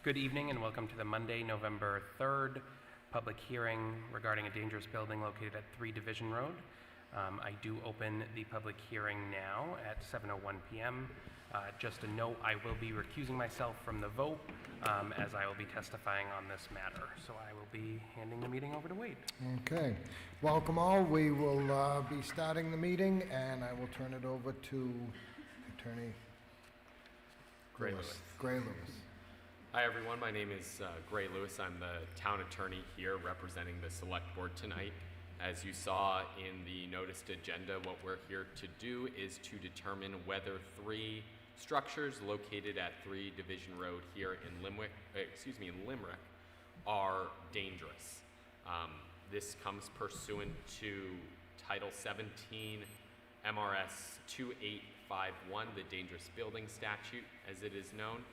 Good evening and welcome to the Monday, November 3rd public hearing regarding a dangerous building located at 3 Division Road. I do open the public hearing now at 7:01 p.m. Just a note, I will be recusing myself from the vote as I will be testifying on this matter. So I will be handing the meeting over to Wade. Okay. Welcome all. We will be starting the meeting, and I will turn it over to Attorney Gray Lewis. Gray Lewis. Hi everyone, my name is Gray Lewis. I'm the town attorney here representing the select board tonight. As you saw in the noticed agenda, what we're here to do is to determine whether 3 structures located at 3 Division Road here in Limerick are dangerous. This comes pursuant to Title 17 MRS 2851, the Dangerous Building Statute as it is known.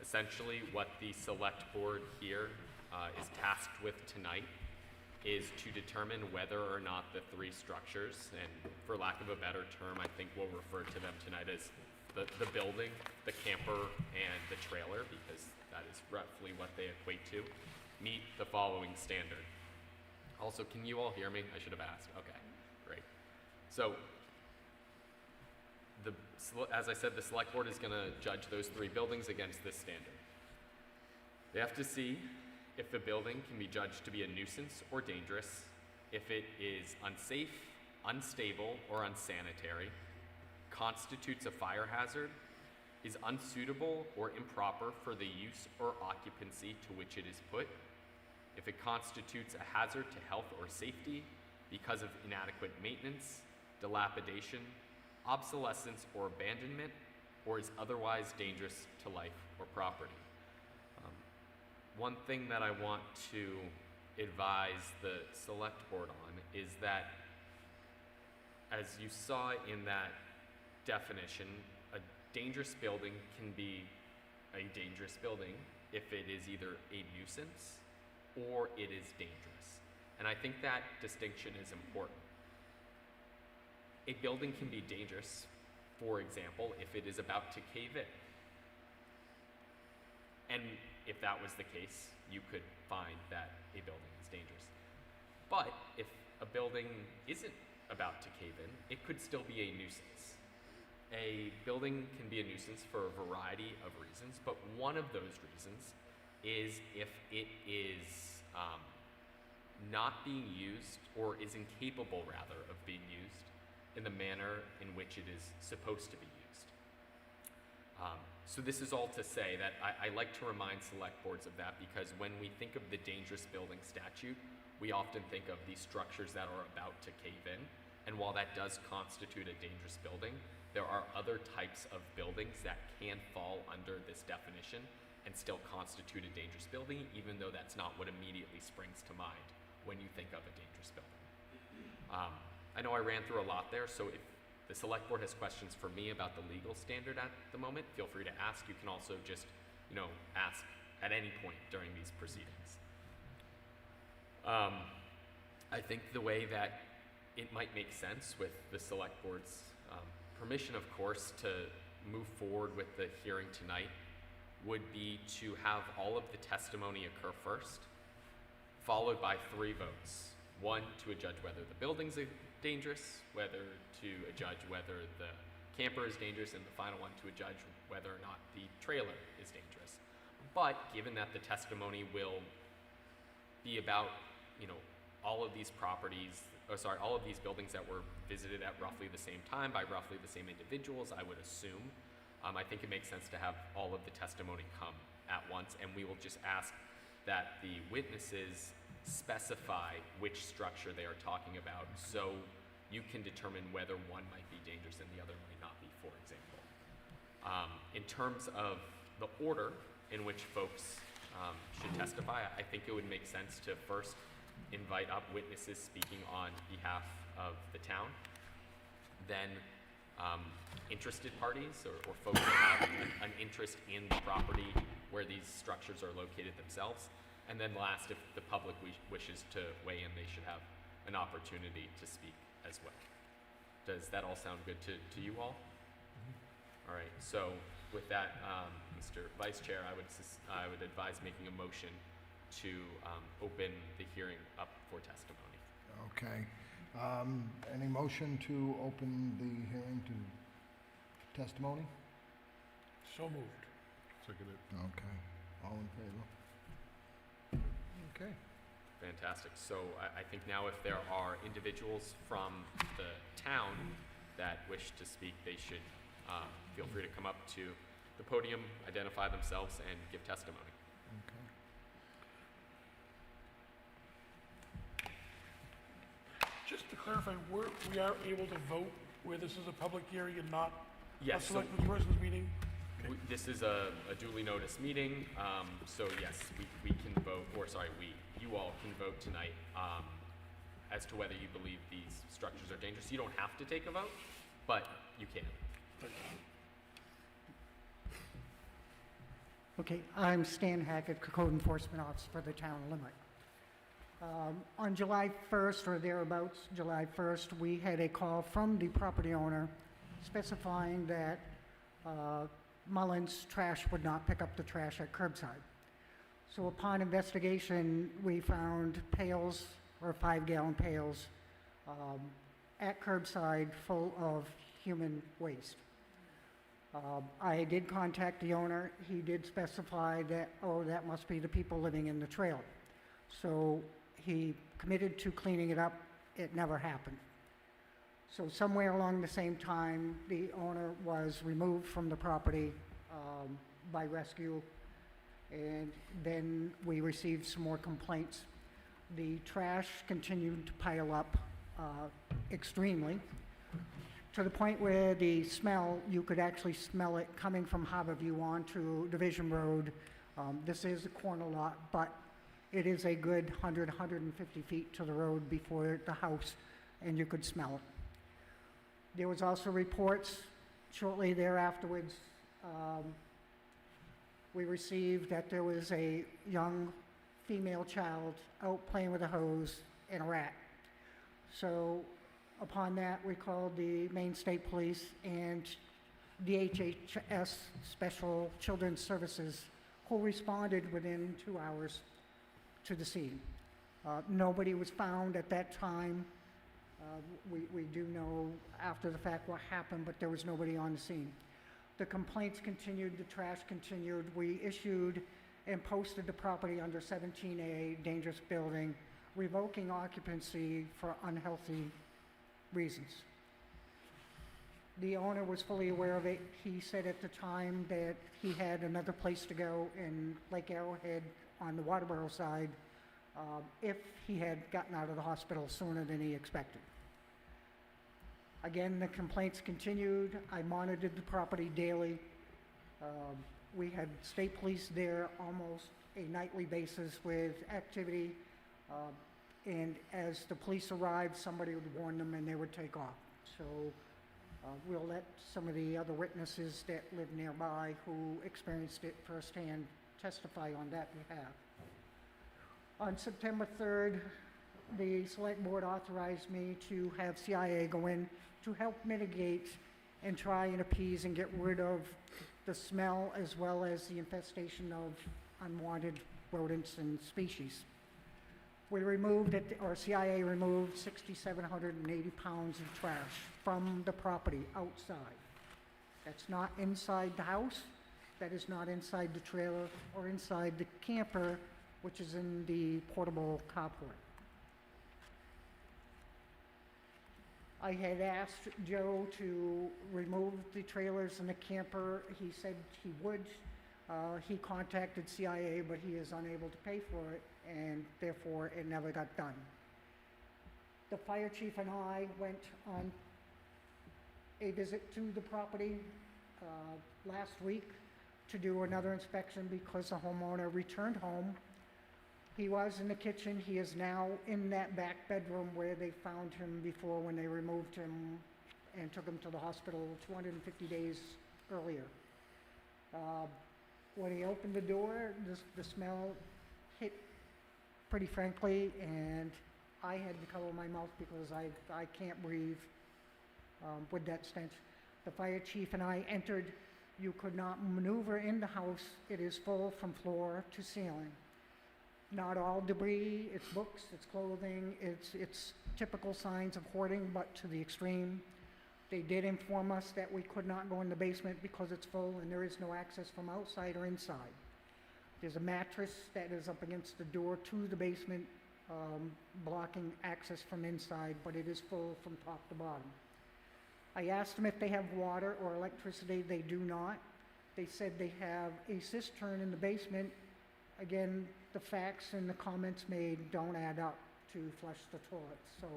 Essentially, what the select board here is tasked with tonight is to determine whether or not the 3 structures, and for lack of a better term, I think we'll refer to them tonight as the building, the camper, and the trailer, because that is roughly what they equate to, meet the following standard. Also, can you all hear me? I should have asked. Okay, great. So, as I said, the select board is going to judge those 3 buildings against this standard. They have to see if the building can be judged to be a nuisance or dangerous, if it is unsafe, unstable, or unsanitary, constitutes a fire hazard, is unsuitable or improper for the use or occupancy to which it is put, if it constitutes a hazard to health or safety because of inadequate maintenance, dilapidation, obsolescence or abandonment, or is otherwise dangerous to life or property. One thing that I want to advise the select board on is that, as you saw in that definition, a dangerous building can be a dangerous building if it is either a nuisance or it is dangerous. And I think that distinction is important. A building can be dangerous, for example, if it is about to cave in. And if that was the case, you could find that a building is dangerous. But if a building isn't about to cave in, it could still be a nuisance. A building can be a nuisance for a variety of reasons, but one of those reasons is if it is not being used, or is incapable, rather, of being used in the manner in which it is supposed to be used. So this is all to say that I like to remind select boards of that, because when we think of the dangerous building statute, we often think of these structures that are about to cave in. And while that does constitute a dangerous building, there are other types of buildings that can fall under this definition and still constitute a dangerous building, even though that's not what immediately springs to mind when you think of a dangerous building. I know I ran through a lot there, so if the select board has questions for me about the legal standard at the moment, feel free to ask. You can also just, ask at any point during these proceedings. I think the way that it might make sense, with the select board's permission, of course, to move forward with the hearing tonight would be to have all of the testimony occur first, followed by 3 votes. 1, to adjudge whether the building's dangerous, whether to adjudge whether the camper is dangerous, and the final one to adjudge whether or not the trailer is dangerous. But given that the testimony will be about, all of these all of these buildings that were visited at roughly the same time by roughly the same individuals, I would assume, I think it makes sense to have all of the testimony come at once, and we will just ask that the witnesses specify which structure they are talking about, so you can determine whether one might be dangerous and the other might not be, for example. In terms of the order in which folks should testify, I think it would make sense to first invite up witnesses speaking on behalf of the town, then interested parties or folks that have an interest in the property where these structures are located themselves. And then last, if the public wishes to weigh in, they should have an opportunity to speak as well. Does that all sound good to you all? Mm-hmm. All right, so with that, Mr. Vice Chair, I would advise making a motion to open the hearing up for testimony. Okay. Any motion to open the hearing to testimony? So moved. Seconded. Okay. All in favor? Okay. Fantastic. So I think now if there are individuals from the town that wish to speak, they should feel free to come up to the podium, identify themselves, and give testimony. Okay. Just to clarify, we are able to vote where this is a public hearing and not a Yes, so selected person's meeting? this is a duly noticed meeting, so yes, we can vote, or sorry, you all can vote tonight as to whether you believe these structures are dangerous. You don't have to take a vote, but you can. Okay, I'm Stan Hackett, Code Enforcement Officer for the town of Limerick. On July 1st or thereabouts, July 1st, we had a call from the property owner specifying that Mullins Trash would not pick up the trash at curbside. So upon investigation, we found pails, or 5-gallon pails, at curbside full of human waste. I did contact the owner. He did specify that, oh, that must be the people living in the trailer. So he committed to cleaning it up. It never happened. So somewhere along the same time, the owner was removed from the property by rescue, and then we received some more complaints. The trash continued to pile up extremely, to the point where the smell, you could actually smell it coming from Harborview onto Division Road. This is a corner lot, but it is a good 100, 150 feet to the road before the house, and you could smell it. There was also reports shortly thereafterwards. We received that there was a young female child out playing with a hose and a rat. So upon that, we called the Maine State Police and DHHS Special Children's Services, who responded within 2 hours to the scene. Nobody was found at that time. We do know after the fact what happened, but there was nobody on the scene. The complaints continued, the trash continued. We issued and posted the property under 17A, dangerous building, revoking occupancy for unhealthy reasons. The owner was fully aware of it. He said at the time that he had another place to go in Lake Arrowhead on the Waterboro side if he had gotten out of the hospital sooner than he expected. Again, the complaints continued. I monitored the property daily. We had state police there almost a nightly basis with activity. And as the police arrived, somebody would warn them and they would take off. So we'll let some of the other witnesses that live nearby who experienced it firsthand testify on that behalf. On September 3rd, the select board authorized me to have CIA go in to help mitigate and try and appease and get rid of the smell as well as the infestation of unwanted rodents and species. We removed, or CIA removed 6,780 pounds of trash from the property outside. That's not inside the house, that is not inside the trailer or inside the camper, which is in the portable carport. I had asked Joe to remove the trailers and the camper. He said he would. He contacted CIA, but he is unable to pay for it, and therefore it never got done. The fire chief and I went on a visit to the property last week to do another inspection because the homeowner returned home. He was in the kitchen. He is now in that back bedroom where they found him before when they removed him and took him to the hospital 250 days earlier. When he opened the door, the smell hit pretty frankly, and I had to cover my mouth because I can't breathe with that stench. The fire chief and I entered You could not maneuver in the house. It is full from floor to ceiling. Not all debris, it's books, it's clothing, it's typical signs of hoarding, but to the extreme. They did inform us that we could not go in the basement because it's full and there is no access from outside or inside. There's a mattress that is up against the door to the basement, blocking access from inside, but it is full from top to bottom. I asked them if they have water or electricity. They do not. They said they have a cistern in the basement. Again, the facts and the comments made don't add up to flush the toilet, so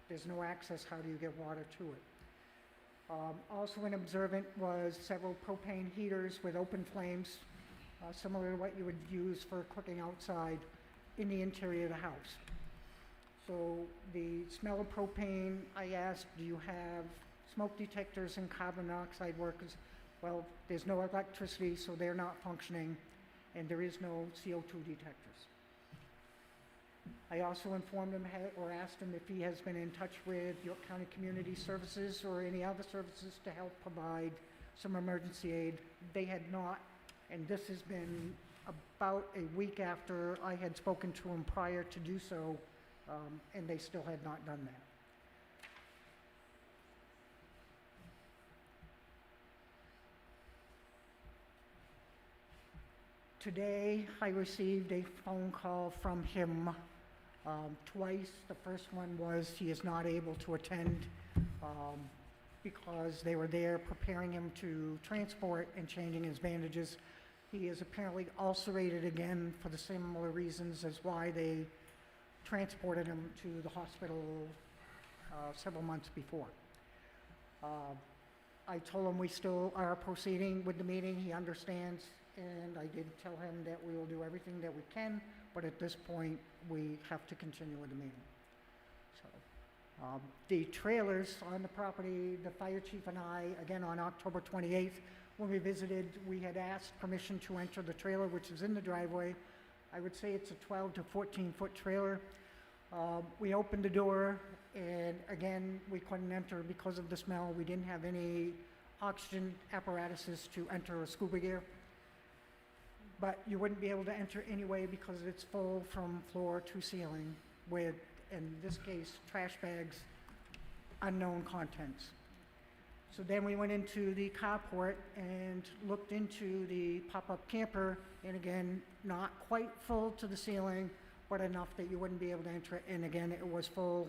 there's no access. How do you get water to it? Also an observant was several propane heaters with open flames, similar to what you would use for cooking outside in the interior of the house. So the smell of propane, I asked, do you have smoke detectors and carbon monoxide workers? Well, there's no electricity, so they're not functioning, and there is no CO2 detectors. I also informed him or asked him if he has been in touch with York County Community Services or any other services to help provide some emergency aid. They had not, and this has been about a week after I had spoken to him prior to do so, and they still had not done that. Today, I received a phone call from him twice. The first one was he is not able to attend because they were there preparing him to transport and changing his bandages. He is apparently ulcerated again for the similar reasons as why they transported him to the hospital several months before. I told him we still are proceeding with the meeting. He understands, and I did tell him that we will do everything that we can, but at this point, we have to continue with the meeting. So, the trailers on the property, the fire chief and I, again on October 28th, when we visited, we had asked permission to enter the trailer, which is in the driveway. I would say it's a 12 to 14-foot trailer. We opened the door, and again, we couldn't enter because of the smell. We didn't have any oxygen apparatuses to enter a scuba gear. But you wouldn't be able to enter anyway because it's full from floor to ceiling with, in this case, trash bags, unknown contents. So then we went into the carport and looked into the pop-up camper, and again, not quite full to the ceiling, but enough that you wouldn't be able to enter it. And again, it was full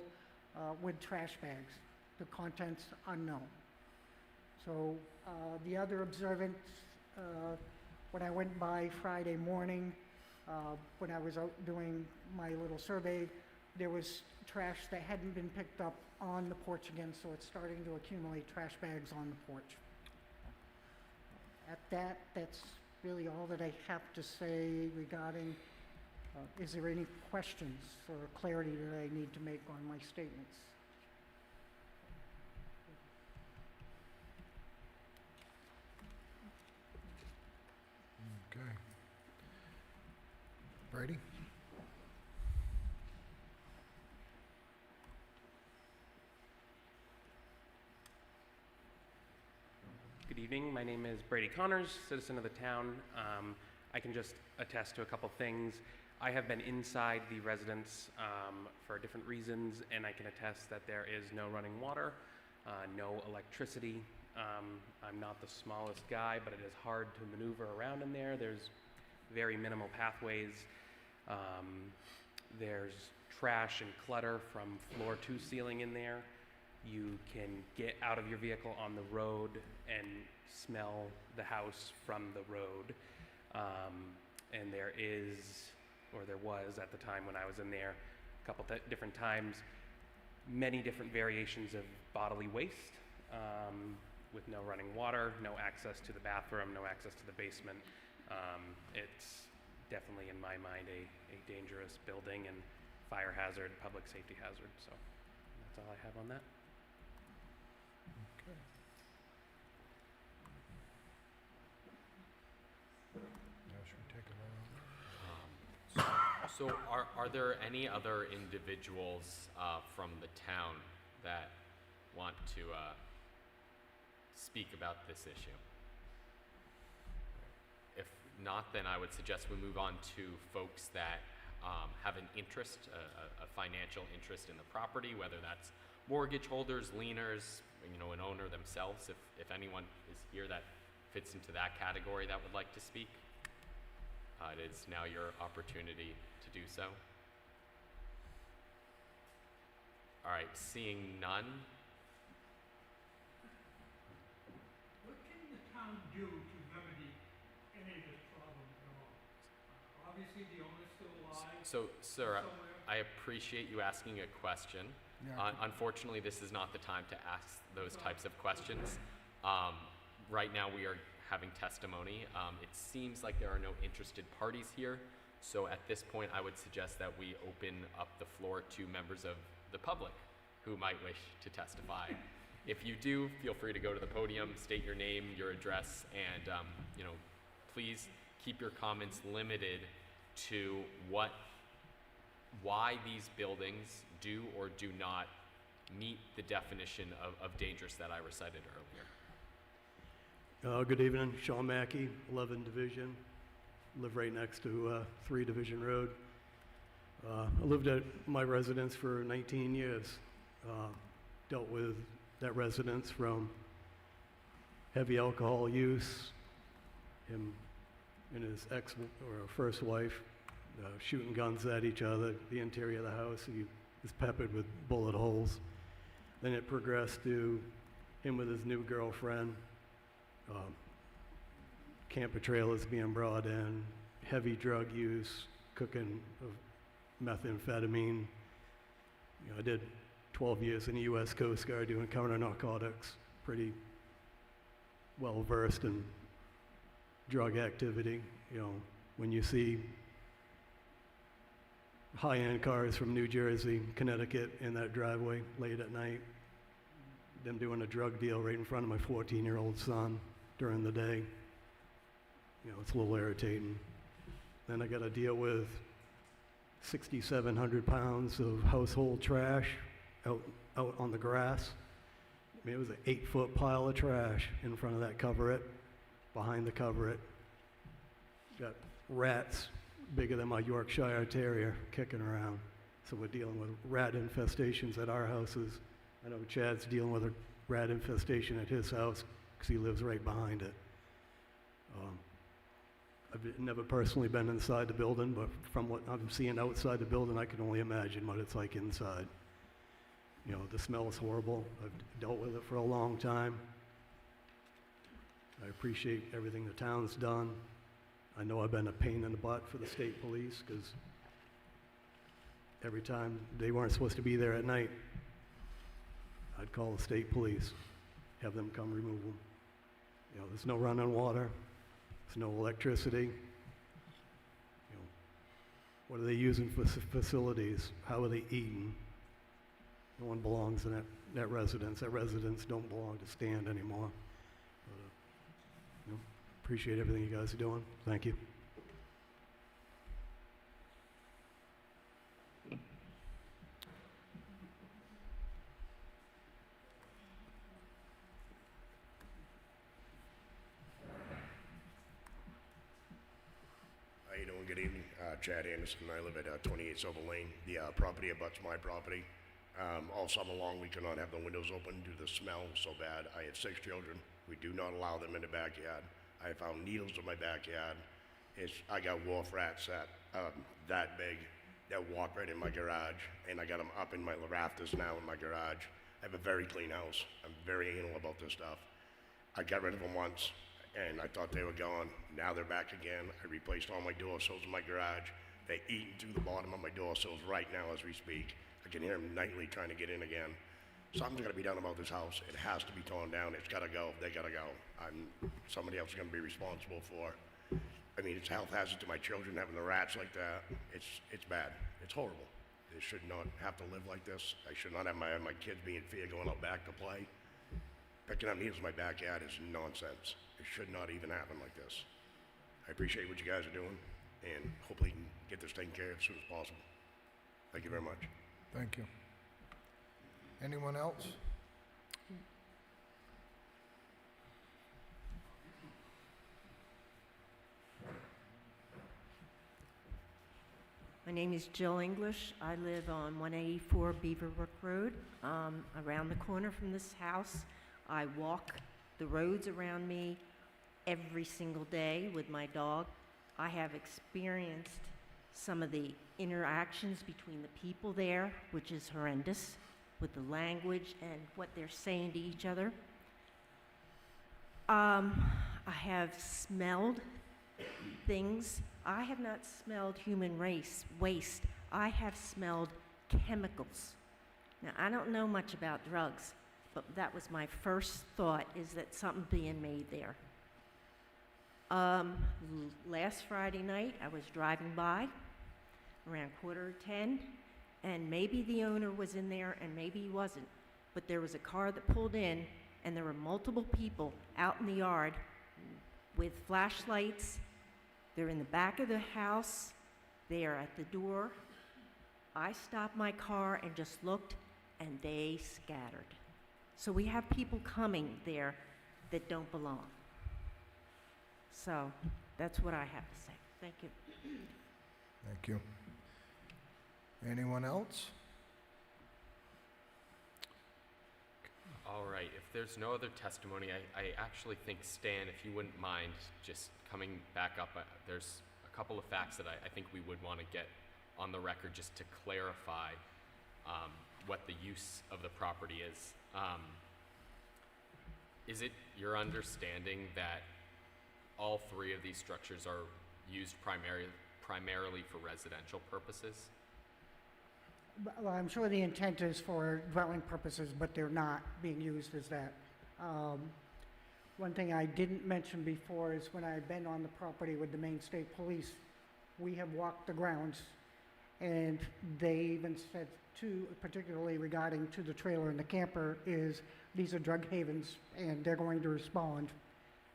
with trash bags, the contents unknown. So the other observant, when I went by Friday morning, when I was out doing my little survey, there was trash that hadn't been picked up on the porch again, so it's starting to accumulate trash bags on the porch. At that, that's really all that I have to say regarding, is there any questions or clarity that I need to make on my statements? Okay. Brady? Good evening. My name is Brady Connors, citizen of the town. I can just attest to a couple things. I have been inside the residence for different reasons, and I can attest that there is no running water, no electricity. I'm not the smallest guy, but it is hard to maneuver around in there. There's very minimal pathways. There's trash and clutter from floor to ceiling in there. You can get out of your vehicle on the road and smell the house from the road. And there is, or there was at the time when I was in there, a couple different times, many different variations of bodily waste with no running water, no access to the bathroom, no access to the basement. It's definitely, in my mind, a dangerous building and fire hazard, public safety hazard. So that's all I have on that. Okay. Now should we take a vote? So are there any other individuals from the town that want to speak about this issue? not, then I would suggest we move on to folks that have an interest, a financial interest in the property, whether that's mortgage holders, lieners, an owner themselves. If anyone is here that fits into that category that would like to speak, it is now your opportunity to do so. All right, seeing none. What can the town do to remedy any of this problem at all? Obviously, the owner's still alive. So, sir, somewhere. I appreciate you asking a question. Yeah. Unfortunately, this is not the time to ask those types of questions. Right now, we are having testimony. It seems like there are no interested parties here. So at this point, I would suggest that we open up the floor to members of the public who might wish to testify. If you do, feel free to go to the podium, state your name, your address, and please keep your comments limited to why these buildings do or do not meet the definition of dangerous that I recited earlier. Good evening, Sean Mackey, 11 Division. Live right next to 3 Division Road. I lived at my residence for 19 years. Dealt with that residence from heavy alcohol use, him and his ex or first wife shooting guns at each other. The interior of the house, he was peppered with bullet holes. Then it progressed to him with his new girlfriend. Camper trailers being brought in, heavy drug use, cooking of methamphetamine. I did 12 years in the U.S. Coast Guard doing counter narcotics, pretty well versed in drug activity. When you see high-end cars from New Jersey, Connecticut in that driveway late at night, them doing a drug deal right in front of my 14-year-old son during the day, it's a little irritating. Then I got to deal with 6,700 pounds of household trash out on the grass. I mean, it was an 8-foot pile of trash in front of that coverlet, behind the coverlet. Got rats bigger than my Yorkshire Terrier kicking around. So we're dealing with rat infestations at our houses. I know Chad's dealing with a rat infestation at his house because he lives right behind it. I've never personally been inside the building, but from what I'm seeing outside the building, I can only imagine what it's like inside. The smell is horrible. I've dealt with it for a long time. I appreciate everything the town's done. I know I've been a pain in the butt for the state police because every time they weren't supposed to be there at night, I'd call the state police, have them come remove them. There's no running water. There's no electricity. What are they using for facilities? How are they eating? No one belongs in that residence. That residence don't belong to Stand anymore. But, appreciate everything you guys are doing. Thank you. How you doing? Good evening. Chad Anderson. I live at 28 Silver Lane. The property abuts my property. All summer long, we cannot have the windows open due to the smell so bad. I have 6 children. We do not allow them in the backyard. I found needles in my backyard. I got wharf rats that big that walk right in my garage, and I got them up in my rafters now in my garage. I have a very clean house. I'm very anal about this stuff. I got rid of them once, and I thought they were gone. Now they're back again. I replaced all my door sills in my garage. They eat through the bottom of my door sills right now as we speak. I can hear them nightly trying to get in again. Something's got to be done about this house. It has to be torn down. It's got to go. They got to go. Somebody else is going to be responsible for. I mean, it's a health hazard to my children having the rats like that. It's bad. It's horrible. They should not have to live like this. I should not have my kids be in fear going out back to play. Picking up needles in my backyard is nonsense. It should not even happen like this. I appreciate what you guys are doing, and hopefully you can get this taken care of as soon as possible. Thank you very much. Thank you. Anyone else? My name is Jill English. I live on 184 Beaverbrook Road, around the corner from this house. I walk the roads around me every single day with my dog. I have experienced some of the interactions between the people there, which is horrendous, with the language and what they're saying to each other. I have smelled things. I have not smelled human waste. I have smelled chemicals. Now, I don't know much about drugs, but that was my first thought, is that something being made there. Last Friday night, I was driving by around 9:45, and maybe the owner was in there and maybe he wasn't, but there was a car that pulled in, and there were multiple people out in the yard with flashlights. They're in the back of the house. They are at the door. I stopped my car and just looked, and they scattered. So we have people coming there that don't belong. So that's what I have to say. Thank you. Thank you. Anyone else? All right, if there's no other testimony, I actually think, Stan, if you wouldn't mind just coming back up, there's a couple of facts that I think we would want to get on the record just to clarify what the use of the property is. Is it your understanding that all three of these structures are used primarily for residential purposes? Well, I'm sure the intent is for dwelling purposes, but they're not being used as that. One thing I didn't mention before is when I've been on the property with the Maine State Police, we have walked the grounds, and they even said to, particularly regarding to the trailer and the camper, is these are drug havens, and they're going to respond,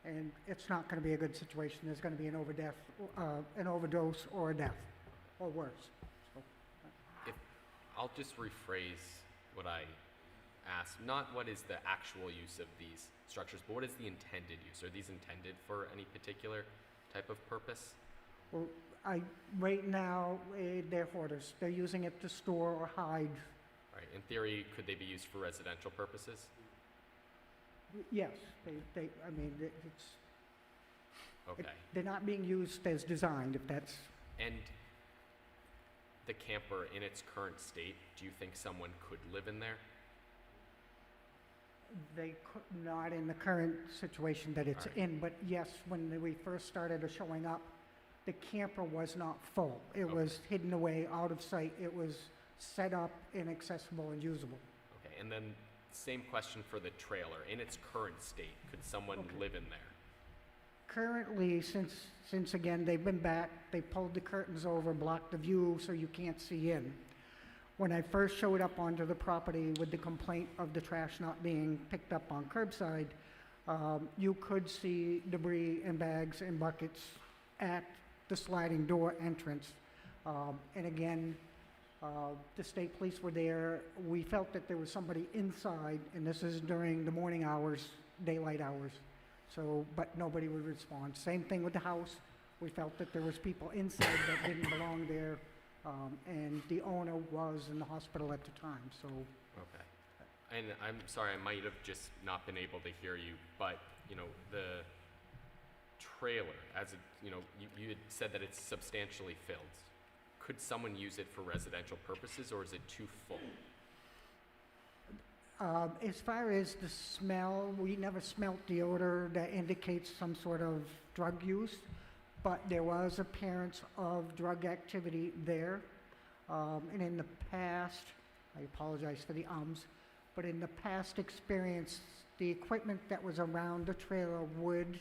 and it's not going to be a good situation. There's going to be an overdose or a death, or worse. I'll just rephrase what I asked. Not what is the actual use of these structures, but what is the intended use? Are these intended for any particular type of purpose? Well, right now, they're hoarders. They're using it to store or hide. Right. In theory, could they be used for residential purposes? Yes, I mean, it's, Okay. they're not being used as designed, if that's, And the camper in its current state, do you think someone could live in there? they could not in the current situation that it's Alright. in, but yes, when we first started showing up, the camper was not full. It Okay. was hidden away, out of sight. It was set up, inaccessible, and usable. Okay, and then same question for the trailer. In its current state, could someone Okay. live in there? Currently, since again, they've been back, they pulled the curtains over, blocked the view so you can't see in. When I first showed up onto the property with the complaint of the trash not being picked up on curbside, you could see debris and bags and buckets at the sliding door entrance. And again, the state police were there. We felt that there was somebody inside, and this is during the morning hours, daylight hours. So, but nobody would respond. Same thing with the house. We felt that there was people inside that didn't belong there, and the owner was in the hospital at the time, so. Okay. And I'm sorry, I might have just not been able to hear you, but, you know, the trailer, as it, you know, you had said that it's substantially filled. Could someone use it for residential purposes, or is it too full? As far as the smell, we never smelt the odor that indicates some sort of drug use, but there was appearance of drug activity there. And in the past, I apologize for the ums, but in the past experience, the equipment that was around the trailer would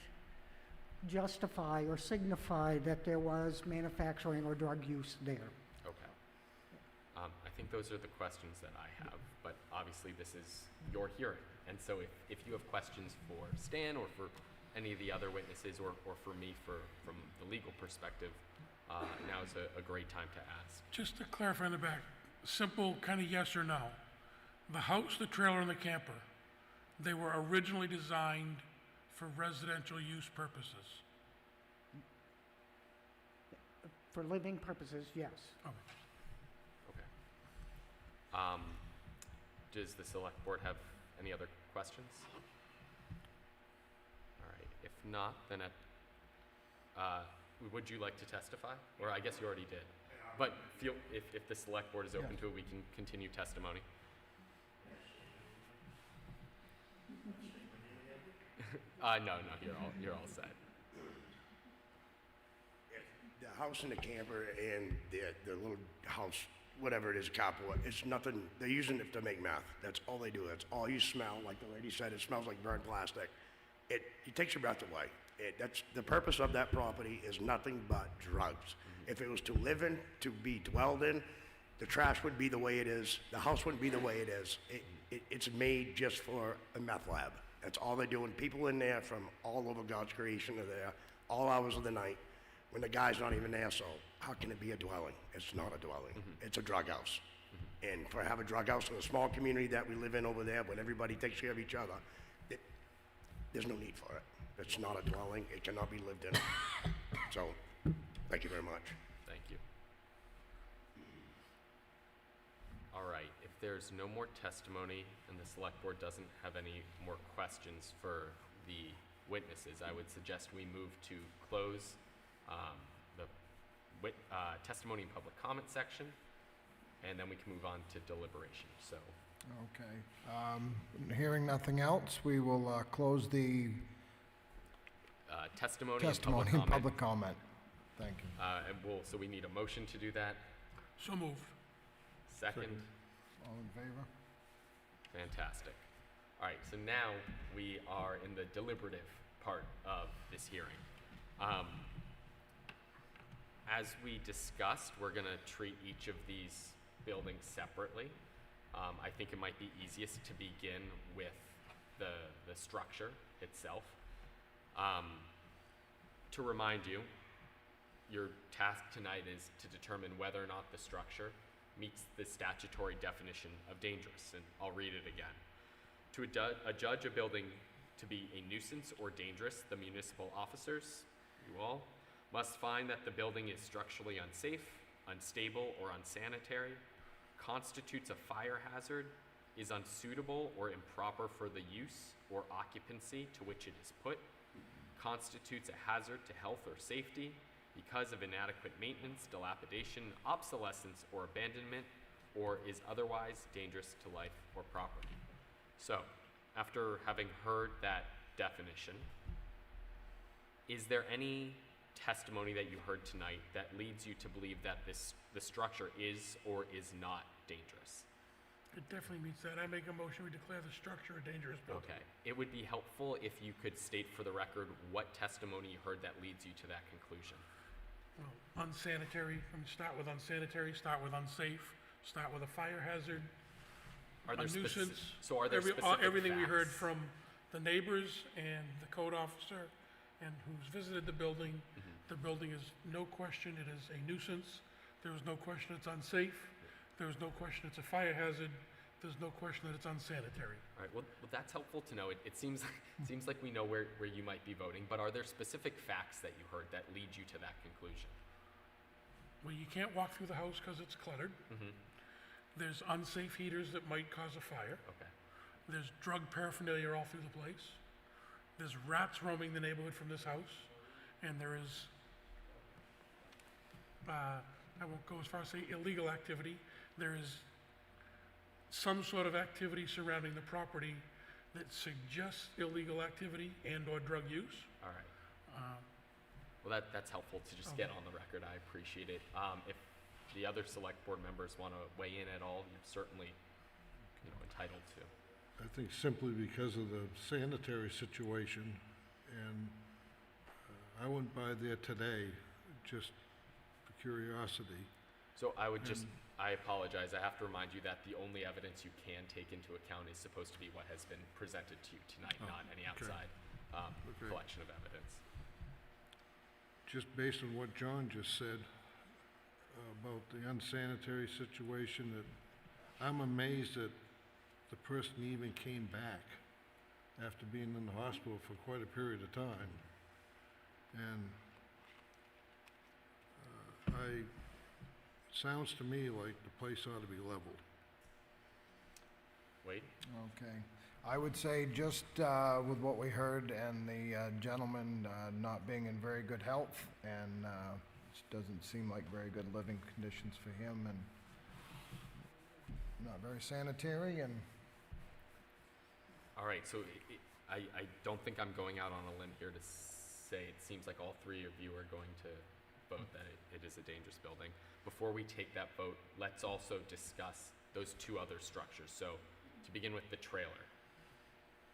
justify or signify that there was manufacturing or drug use there. Okay. I think those are the questions that I have, but obviously this is your hearing. And so if you have questions for Stan or for any of the other witnesses or for me from the legal perspective, now is a great time to ask. Just to clarify in the back, simple kind of yes or no. The house, the trailer, and the camper, they were originally designed for residential use purposes. For living purposes, yes. Okay. Okay. Does the select board have any other questions? All right, if not, then would you like to testify? Or I guess you already did. But if the select board is open to it, we can continue testimony. No, you're all set. The house and the camper and the little house, whatever it is, carport, it's nothing, they're using it to make meth. That's all they do. That's all you smell. Like the lady said, it smells like burnt plastic. It takes your breath away. That's the purpose of that property is nothing but drugs. If it was to live in, to be dwelled in, the trash would be the way it is. The house wouldn't be the way it is. It's made just for a meth lab. That's all they're doing. People in there from all over God's creation are there, all hours of the night, when the guy's not even there. So how can it be a dwelling? It's not a dwelling. It's a drug house. And for have a drug house in a small community that we live in over there, when everybody takes care of each other, there's no need for it. It's not a dwelling. It cannot be lived in. So, thank you very much. Thank you. All right, if there's no more testimony and the select board doesn't have any more questions for the witnesses, I would suggest we move to close the testimony and public comment section, and then we can move on to deliberation. So, Okay. Hearing nothing else, we will close the testimony testimony and and public comment. Thank you. So we need a motion to do that. So moved. Second. All in favor? Fantastic. All right, so now we are in the deliberative part of this hearing. As we discussed, we're going to treat each of these buildings separately. I think it might be easiest to begin with the structure itself. To remind you, your task tonight is to determine whether or not the structure meets the statutory definition of dangerous, and I'll read it again. To adjudge a building to be a nuisance or dangerous, the municipal officers, you all, must find that the building is structurally unsafe, unstable, or unsanitary, constitutes a fire hazard, is unsuitable or improper for the use or occupancy to which it is put, constitutes a hazard to health or safety because of inadequate maintenance, dilapidation, obsolescence, or abandonment, or is otherwise dangerous to life or property. So, after having heard that definition, is there any testimony that you heard tonight that leads you to believe that the structure is or is not dangerous? It definitely meets that. I make a motion, we declare the structure a dangerous building. Okay. It would be helpful if you could state for the record what testimony you heard that leads you to that conclusion. Well, unsanitary, start with unsanitary, start with unsafe, start with a fire hazard, Are there a nuisance. So are there specific Everything we heard facts? from the neighbors and the code officer and who's visited the building. The building is no question, it is a nuisance. There is no question it's unsafe. There is no question it's a fire hazard. There's no question that it's unsanitary. All right. Well, that's helpful to know. It seems like we know where you might be voting, but are there specific facts that you heard that lead you to that conclusion? Well, you can't walk through the house because it's cluttered. There's unsafe heaters that might cause a fire. Okay. There's drug paraphernalia all through the place. There's rats roaming the neighborhood from this house. And there is, I won't go as far as say illegal activity. There is some sort of activity surrounding the property that suggests illegal activity and or drug use. All right. Well, that's helpful to just get on the record. I appreciate it. If the other select board members want to weigh in at all, you're certainly entitled to. I think simply because of the sanitary situation, and I went by there today just for curiosity. So I would I apologize. I have to remind you that the only evidence you can take into account is supposed to be what has been presented to you tonight, not any outside collection of evidence. Just based on what John just said about the unsanitary situation, that I'm amazed that the person even came back after being in the hospital for quite a period of time. And it sounds to me like the place ought to be leveled. Wade? Okay. I would say just with what we heard and the gentleman not being in very good health, and it doesn't seem like very good living conditions for him, and not very sanitary, and All right, so I don't think I'm going out on a limb here to say it seems like all three of you are going to vote that it is a dangerous building. Before we take that vote, let's also discuss those two other structures. So to begin with the trailer,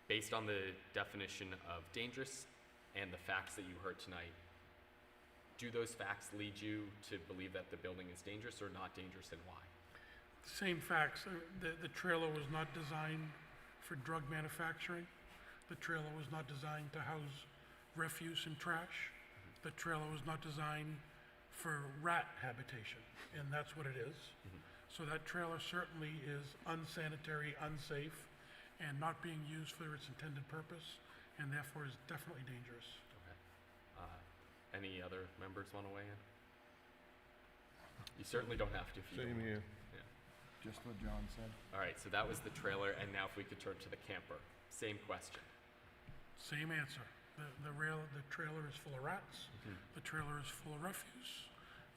based on the definition of dangerous and the facts that you heard tonight, do those facts lead you to believe that the building is dangerous or not dangerous, and why? Same facts. The trailer was not designed for drug manufacturing. The trailer was not designed to house refuse and trash. The trailer was not designed for rat habitation, and that's what it is. So that trailer certainly is unsanitary, unsafe, and not being used for its intended purpose, and therefore is definitely dangerous. Okay. Any other members want to weigh in? You certainly don't have to if you Same don't. here. Yeah. just what John said. All right, so that was the trailer, and now if we could turn to the camper. Same question. Same answer. The trailer is full of rats. The trailer is full of refuse.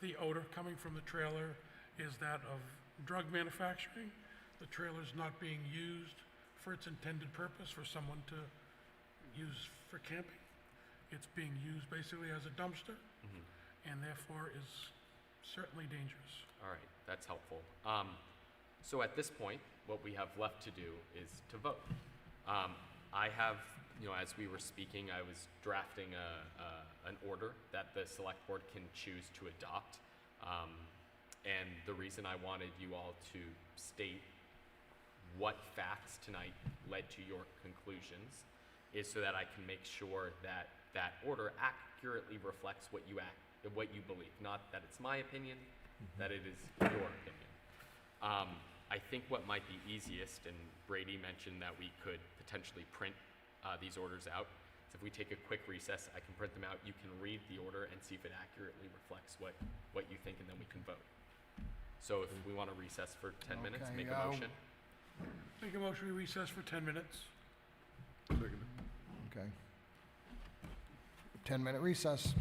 The odor coming from the trailer is that of drug manufacturing. The trailer is not being used for its intended purpose for someone to use for camping. It's being used basically as a dumpster, and therefore is certainly dangerous. All right, that's helpful. So at this point, what we have left to do is to vote. I have, as we were speaking, I was drafting an order that the select board can choose to adopt. And the reason I wanted you all to state what facts tonight led to your conclusions is so that I can make sure that that order accurately reflects what you believe. Not that it's my opinion, that it is your opinion. I think what might be easiest, and Brady mentioned that we could potentially print these orders out. So if we take a quick recess, I can print them out. You can read the order and see if it accurately reflects what you think, and then we can vote. So if we want to recess for 10 minutes, Okay, make a motion. Make a motion, we recess for 10 minutes. Okay. 10-minute recess.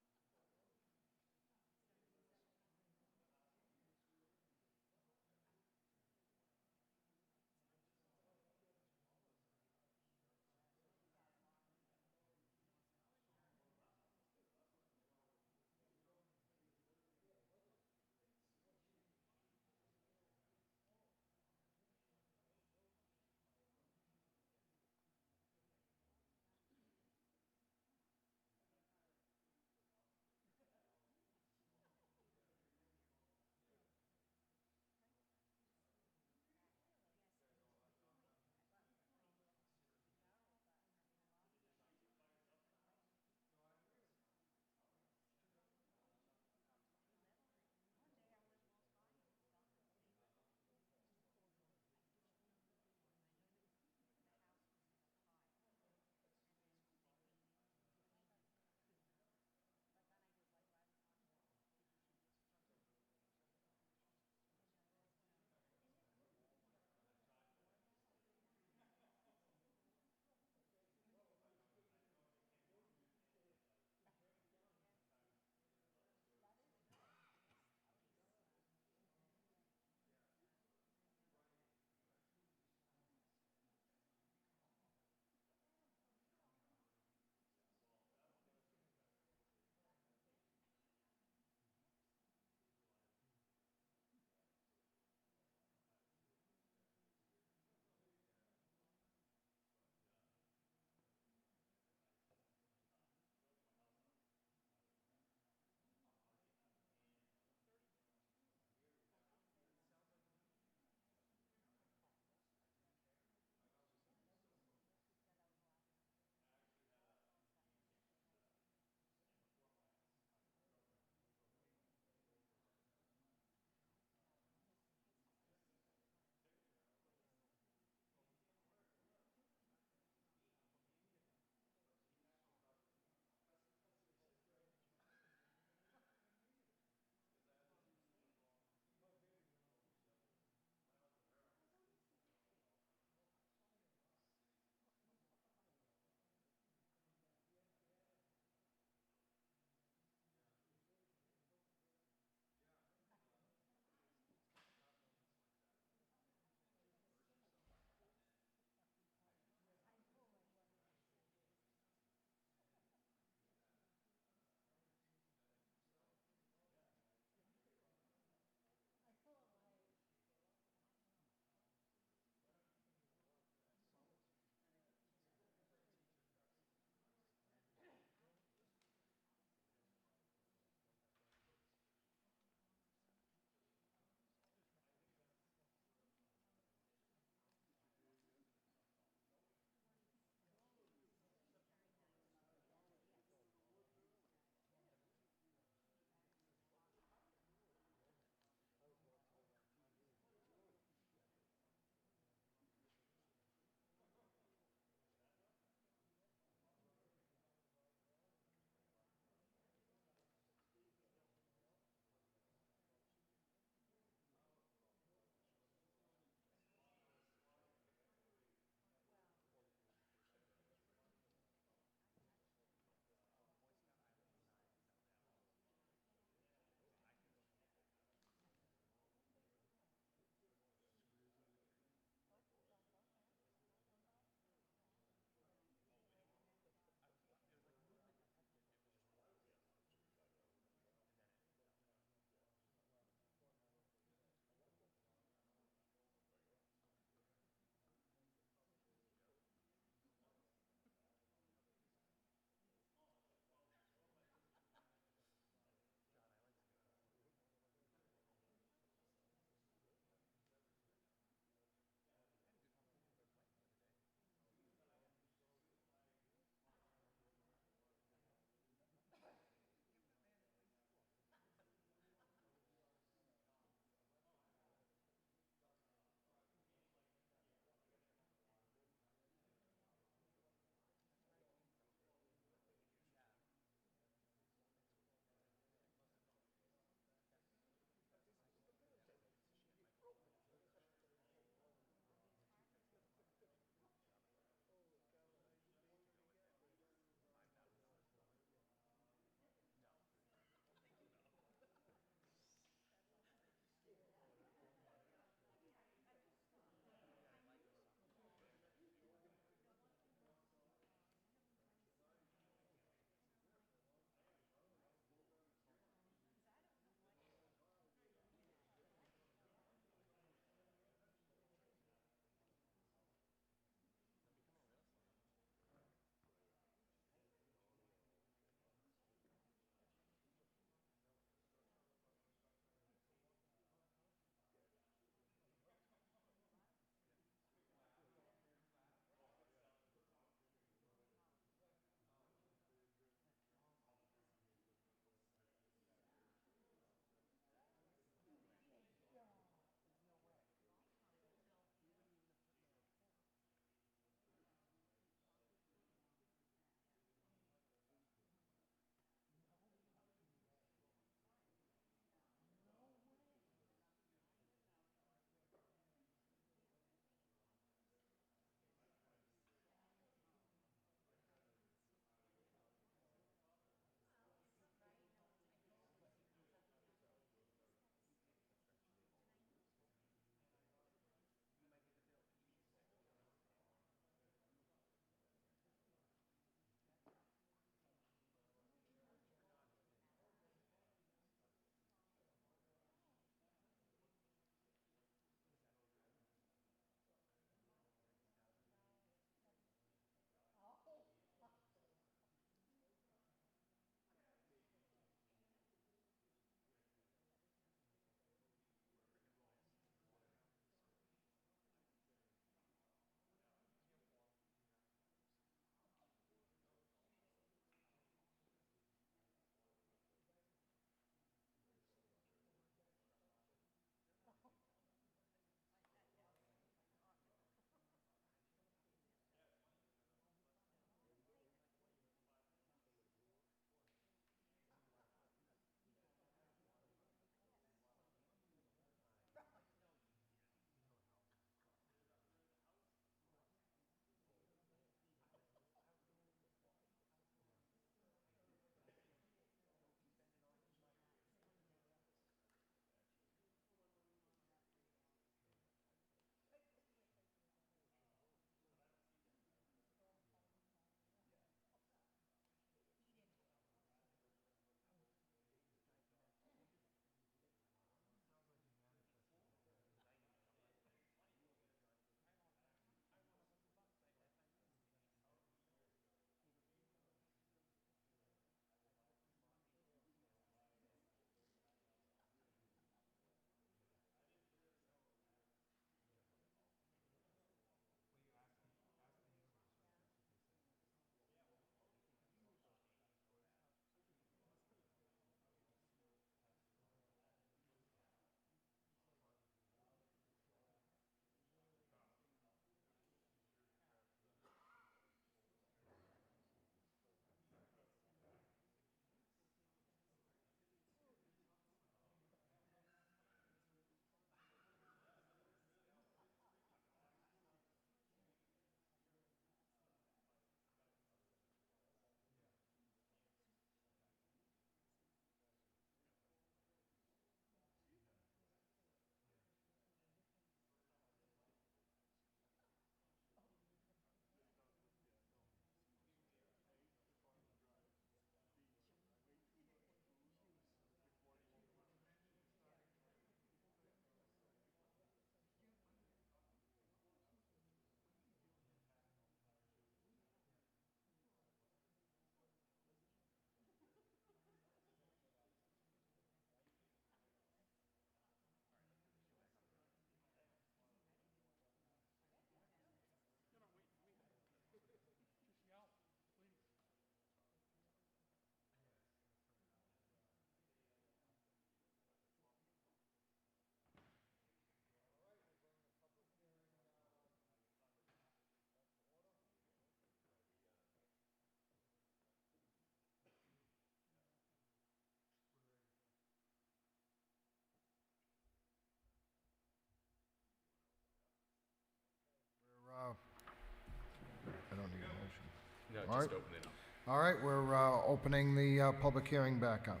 No, All just right. open it up. All right, we're opening the public hearing back up.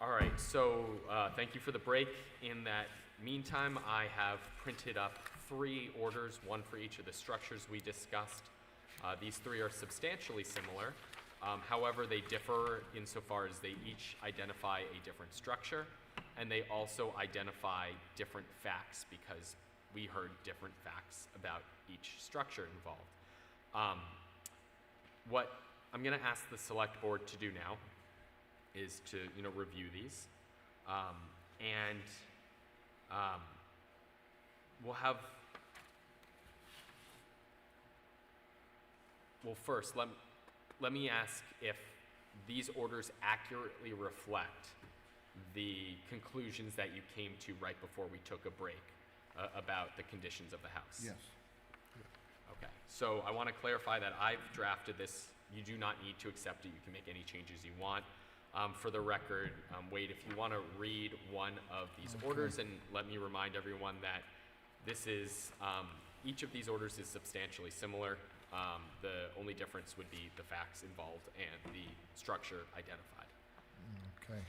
All right, so thank you for the break. In that meantime, I have printed up 3 orders, one for each of the structures we discussed. These 3 are substantially similar. However, they differ insofar as they each identify a different structure, and they also identify different facts because we heard different facts about each structure involved. What I'm going to ask the select board to do now is to, review these, and we'll have. Well, first, let me ask if these orders accurately reflect the conclusions that you came to right before we took a break about the conditions of the house. Yes. Okay, so I want to clarify that I've drafted this. You do not need to accept it. You can make any changes you want. For the record, Wade, if you want to read one of these orders, and let me remind everyone that this is, each of these orders is substantially similar. The only difference would be the facts involved and the structure identified. Okay.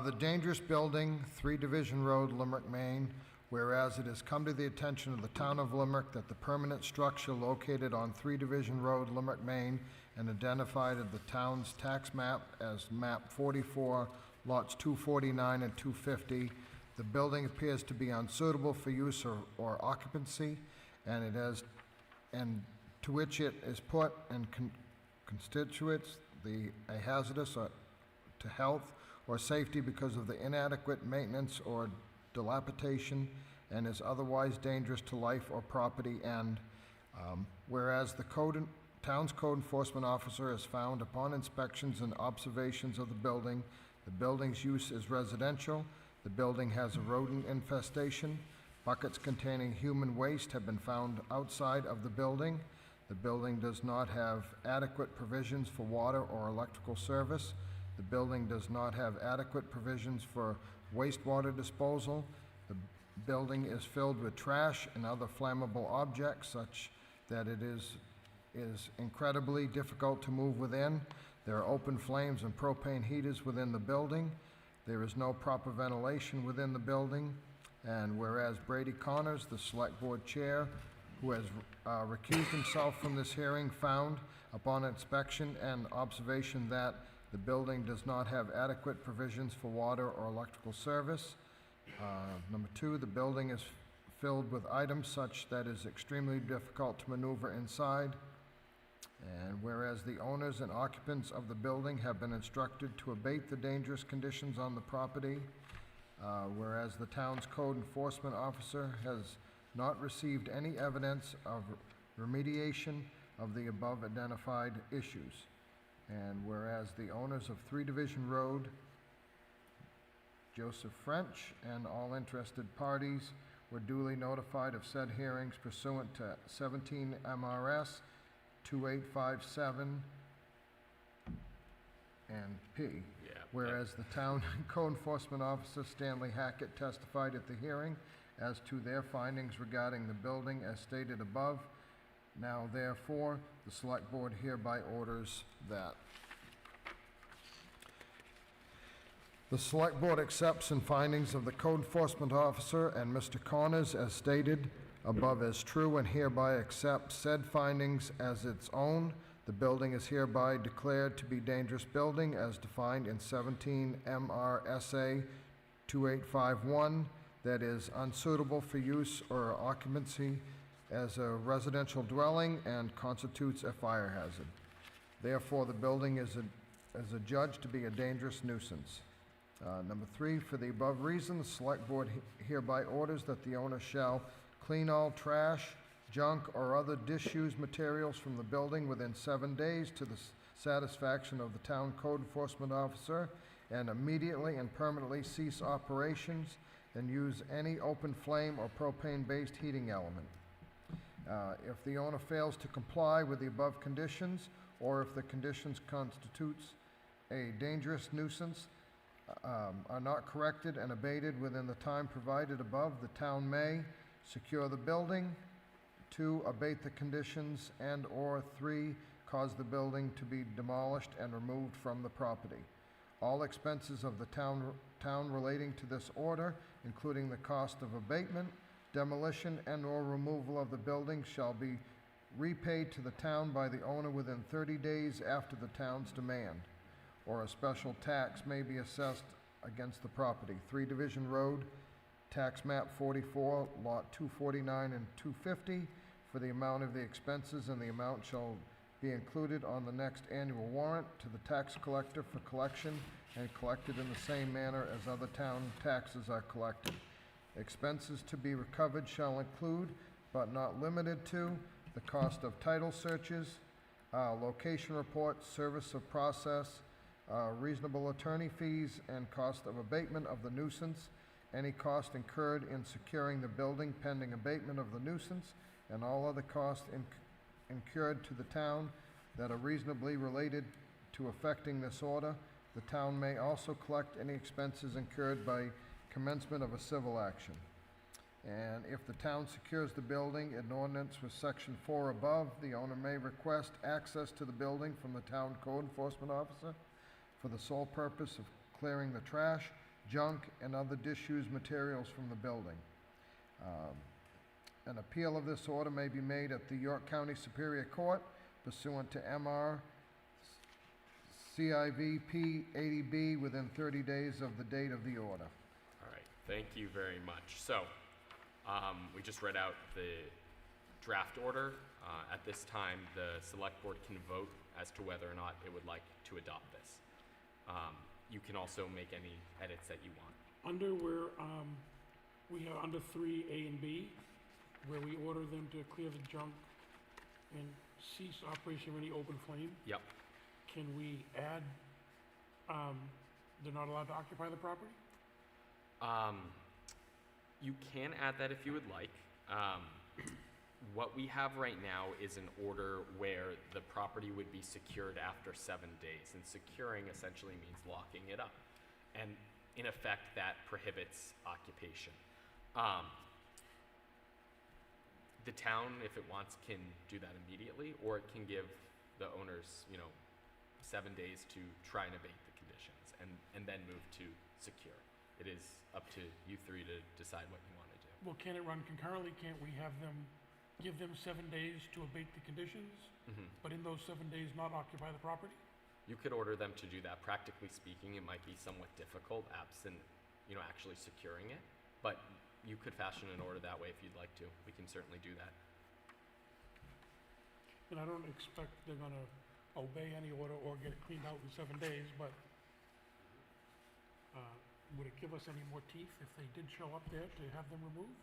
The dangerous building, 3 Division Road, Limerick, Maine. Whereas it has come to the attention of the town of Limerick that the permanent structure located on 3 Division Road, Limerick, Maine, and identified at the town's tax map as map 44, lots 249 and 250, the building appears to be unsuitable for use or occupancy, and to which it is put and constitutes a hazardous to health or safety because of the inadequate maintenance or dilapidation, and is otherwise dangerous to life or property, and whereas the town's code enforcement officer has found upon inspections and observations of the building's use is residential, the building has a rodent infestation, buckets containing human waste have been found outside of the building does not have adequate provisions for water or electrical service, the building does not have adequate provisions for wastewater disposal. The building is filled with trash and other flammable objects such that it is incredibly difficult to move within. There are open flames and propane heaters within the building. There is no proper ventilation within the building. And whereas Brady Connors, the select board chair, who has recused himself from this hearing, found upon inspection and observation that the building does not have adequate provisions for water or electrical service. Number 2, the building is filled with items such that it is extremely difficult to maneuver inside. And whereas the owners and occupants of the building have been instructed to abate the dangerous conditions on the property, whereas the town's code enforcement officer has not received any evidence of remediation of the above identified issues. And whereas the owners of 3 Division Road, Joseph French, and all interested parties were duly notified of said hearings pursuant to 17 MRS 2857 and P. Yeah. Whereas the town code enforcement officer, Stanley Hackett, testified at the hearing as to their findings regarding the building as stated above. Now therefore, the select board hereby orders that the select board accepts and findings of the code enforcement officer and Mr. Connors as stated above as true, and hereby accepts said findings as its own. The building is hereby declared to be dangerous building as defined in 17 MRSA 2851, that is unsuitable for use or occupancy as a residential dwelling and constitutes a fire hazard. Therefore, the building is adjudged to be a dangerous nuisance. Number 3, for the above reason, the select board hereby orders that the owner shall clean all trash, junk, or other disused materials from the building within 7 days to the satisfaction of the town code enforcement officer, and immediately and permanently cease operations and use any open flame or propane-based heating element. If the owner fails to comply with the above conditions, or if the conditions constitutes a dangerous nuisance, are not corrected and abated within the time provided above, the town may secure the building, 2, abate the conditions, and/or 3, cause the building to be demolished and removed from the property. All expenses of the town relating to this order, including the cost of abatement, demolition, and/or removal of the building, shall be repaid to the town by the owner within 30 days after the town's demand, or a special tax may be assessed against the property. 3 Division Road, Tax Map 44, Lot 249 and 250, for the amount of the expenses, and the amount shall be included on the next annual warrant to the tax collector for collection and collected in the same manner as other town taxes are collected. Expenses to be recovered shall include, but not limited to, the cost of title searches, location reports, service of process, reasonable attorney fees, and cost of abatement of the nuisance, any cost incurred in securing the building pending abatement of the nuisance, and all other costs incurred to the town that are reasonably related to effecting this order. The town may also collect any expenses incurred by commencement of a civil action. And if the town secures the building in ordinance with section 4 above, the owner may request access to the building from the town code enforcement officer for the sole purpose of clearing the trash, junk, and other disused materials from the building. An appeal of this order may be made at the York County Superior Court pursuant to MRCIVP 80B within 30 days of the date of the order. All right, thank you very much. So, we just read out the draft order. At this time, the select board can vote as to whether or not it would like to adopt this. You can also make any edits that you want. Under where, we have under 3A and B, where we order them to clear the junk and cease operation of any open flame, Yep. can we add, they're not allowed to occupy the property? You can add that if you would like. What we have right now is an order where the property would be secured after 7 days, and securing essentially means locking it up. And in effect, that prohibits occupation. The town, if it wants, can do that immediately, or it can give the owners, 7 days to try and abate the conditions, and then move to secure. It is up to you three to decide what you want to do. Well, can it run concurrently? Can't we have them, give them 7 days to abate the conditions, but in those 7 days not occupy the property? You could order them to do that. Practically speaking, it might be somewhat difficult, absent, actually securing it, but you could fashion an order that way if you'd like to. We can certainly do that. And I don't expect they're gonna obey any order or get it cleaned out in 7 days, but, would it give us any more teeth if they did show up there to have them removed?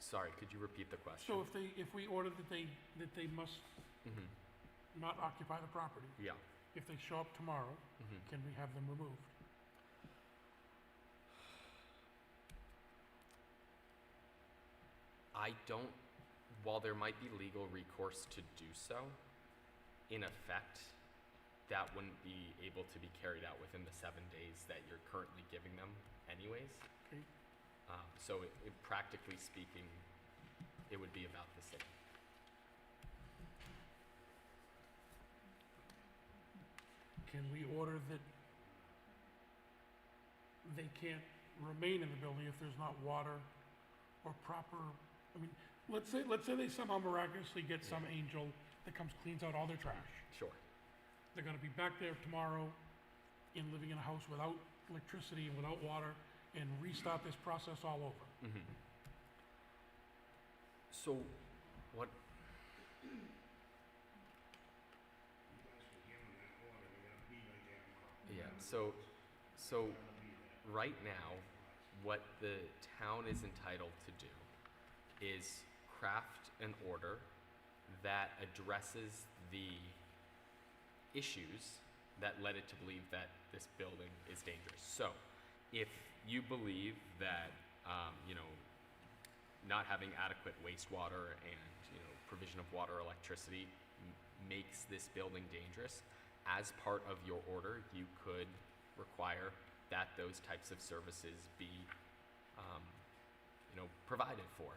Sorry, could you repeat the question? So if we order that they must not occupy the property, Yeah. if they show up tomorrow, can we have them removed? While there might be legal recourse to do so, in effect, that wouldn't be able to be carried out within the 7 days that you're currently giving them anyways. Okay. So practically speaking, it would be about the same. Can we order that they can't remain in the building if there's not water or proper, let's say they somehow miraculously get some angel that comes, cleans out all their trash. Sure. They're gonna be back there tomorrow living in a house without electricity and without water and restart this process all over. So, what? Yeah. So right now, what the town is entitled to do is craft an order that addresses the issues that led it to believe that this building is dangerous. So, if you believe that, not having adequate wastewater and, provision of water or electricity makes this building dangerous, as part of your order, you could require that those types of services be, provided for.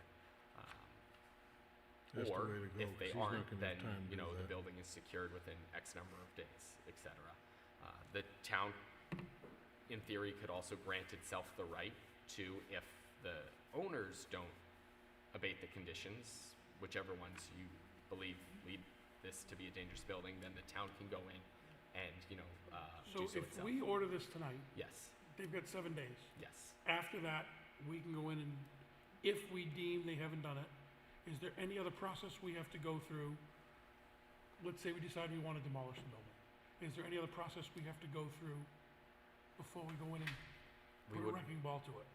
That's the Or way to go, if they 'cause he's not aren't, gonna then, have time to you do know, the that. building is secured within X number of days, et cetera. The town, in theory, could also grant itself the right to, if the owners don't abate the conditions, whichever ones you believe lead this to be a dangerous building, then the town can go in and, you know, So do so if itself. we order this tonight, Yes, they've got 7 days. yes. After that, we can go in and, if we deem they haven't done it, is there any other process we have to go through? Let's say we decide we want to demolish the building. Is there any other process we have to go through before we go in and We put a would, wrecking ball to it?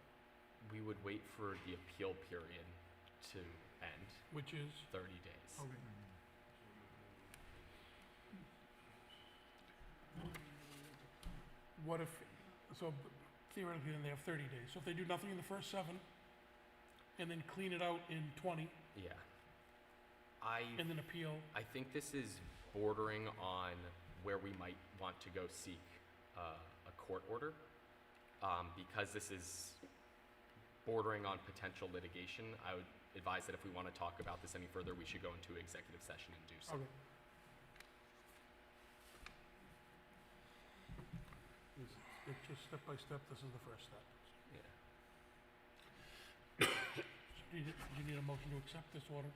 we would wait for the appeal period to end, Which is, 30 days. okay. What if, so theoretically, then they have 30 days. So if they do nothing in the first 7, and then clean it out in 20, Yeah. and then appeal, I think this is bordering on where we might want to go seek a court order, because this is bordering on potential litigation. I would advise that if we want to talk about this any further, we should go into executive session and do so. okay. It's just step by step, this is the first step. Yeah. So do you need a motion to accept this order?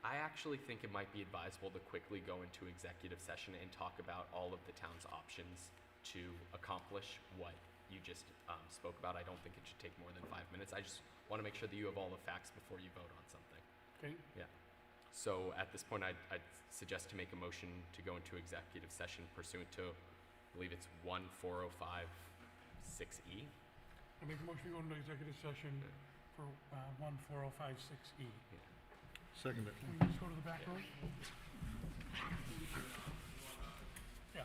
I actually think it might be advisable to quickly go into executive session and talk about all of the town's options to accomplish what you just spoke about. I don't think it should take more than 5 minutes. I just want to make sure that you have all the facts before you vote on something. Okay, Yeah. So at this point, I'd suggest to make a motion to go into executive session pursuant to, I believe it's 14056E. I make a motion to go into executive session for 14056E. Second it. Can we just go to the back room? Yeah.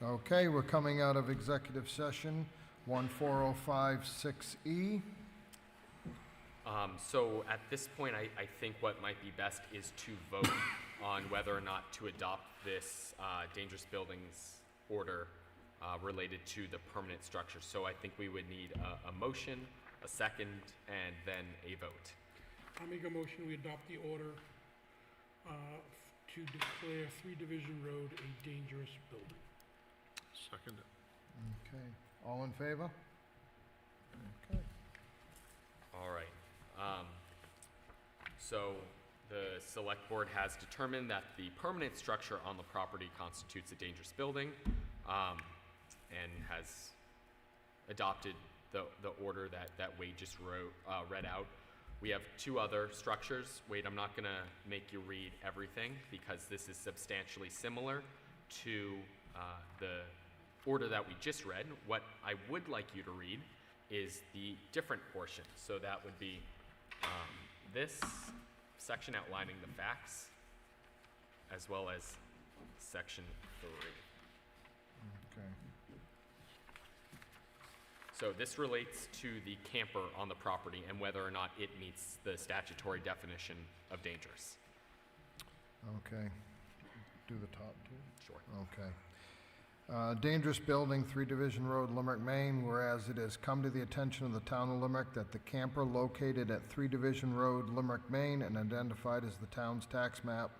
Okay, we're coming out of executive session, 14056E. So at this point, I think what might be best is to vote on whether or not to adopt this dangerous buildings order related to the permanent structure. So I think we would need a motion, a second, and then a vote. I make a motion, we adopt the order to declare 3 Division Road a dangerous building. Second it. Okay, all in favor? Okay. All right. So the select board has determined that the permanent structure on the property constitutes a dangerous building, and has adopted the order that Wade just read out. We have 2 other structures. Wade, I'm not gonna make you read everything because this is substantially similar to the order that we just read. What I would like you to read is the different portion. So that would be this section outlining the facts, as well as section 3. Okay. So this relates to the camper on the property and whether or not it meets the statutory definition of dangerous. Okay. Do the top two? Sure. Okay. Dangerous building, 3 Division Road, Limerick, Maine, whereas it has come to the attention of the town of Limerick that the camper located at 3 Division Road, Limerick, Maine, and identified as the town's tax map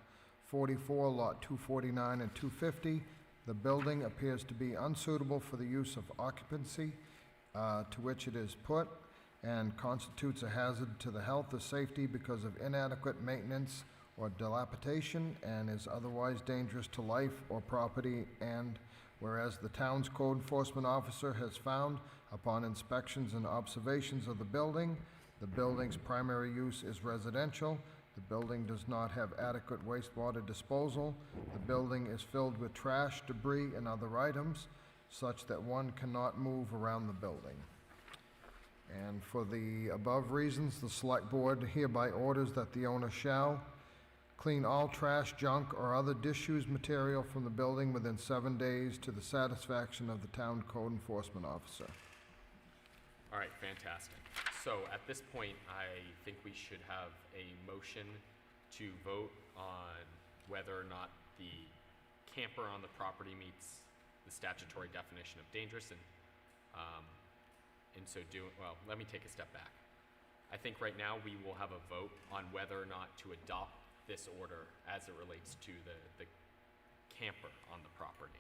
44, lot 249 and 250, the building appears to be unsuitable for the use of occupancy to which it is put, and constitutes a hazard to the health or safety because of inadequate maintenance or dilapidation, and is otherwise dangerous to life or property, and whereas the town's code enforcement officer has found, upon inspections and observations of the building's primary use is residential, the building does not have adequate wastewater disposal, the building is filled with trash, debris, and other items, such that one cannot move around the building. And for the above reasons, the select board hereby orders that the owner shall clean all trash, junk, or other disused material from the building within 7 days to the satisfaction of the town code enforcement officer. All right, fantastic. So at this point, I think we should have a motion to vote on whether or not the camper on the property meets the statutory definition of dangerous, and well, let me take a step back. I think right now we will have a vote on whether or not to adopt this order as it relates to the camper on the property.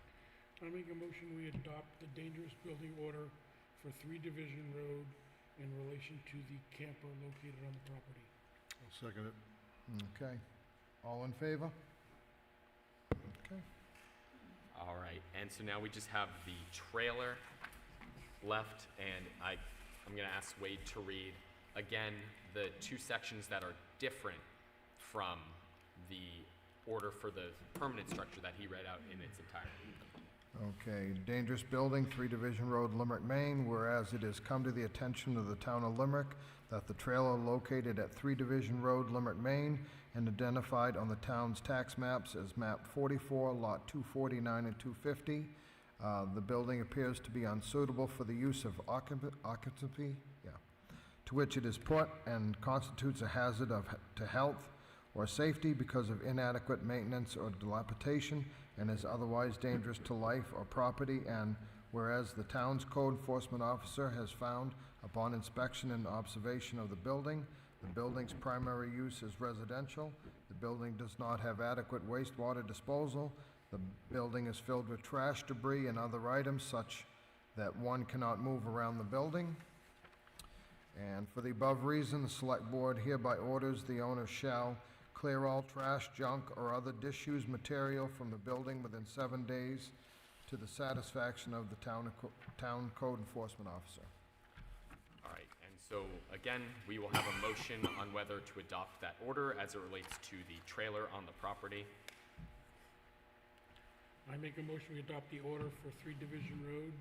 I make a motion, we adopt the dangerous building order for 3 Division Road in relation to the camper located on the property. I'll second it. Okay. All in favor? Okay. All right, and so now we just have the trailer left, and I'm gonna ask Wade to read again the 2 sections that are different from the order for the permanent structure that he read out in its entirety. Okay, dangerous building, 3 Division Road, Limerick, Maine, whereas it has come to the attention of the town of Limerick that the trailer located at 3 Division Road, Limerick, Maine, and identified on the town's tax maps as map 44, lot 249 and 250, the building appears to be unsuitable for the use of occupancy, to which it is put, and constitutes a hazard to health or safety because of inadequate maintenance or dilapidation, and is otherwise dangerous to life or property, and whereas the town's code enforcement officer has found, upon inspection and observation of the building's primary use is residential, the building does not have adequate wastewater disposal, the building is filled with trash, debris, and other items such that one cannot move around the building. And for the above reason, the select board hereby orders the owner shall clear all trash, junk, or other disused material from the building within 7 days to the satisfaction of the town code enforcement officer. All right, and so again, we will have a motion on whether to adopt that order as it relates to the trailer on the property. I make a motion, we adopt the order for 3 Division Road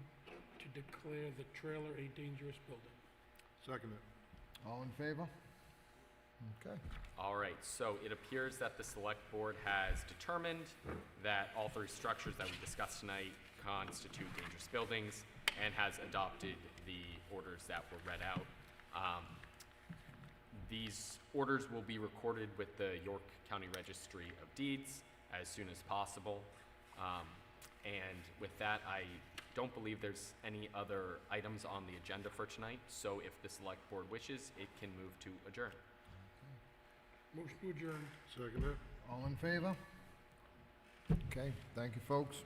to declare the trailer a dangerous building. Second it. All in favor? Okay. All right, so it appears that the select board has determined that all three structures that we discussed tonight constitute dangerous buildings and has adopted the orders that were read out. These orders will be recorded with the York County Registry of Deeds as soon as possible. And with that, I don't believe there's any other items on the agenda for tonight. So if the select board wishes, it can move to adjourn. Motion to adjourn. Second it? All in favor? Okay, thank you, folks.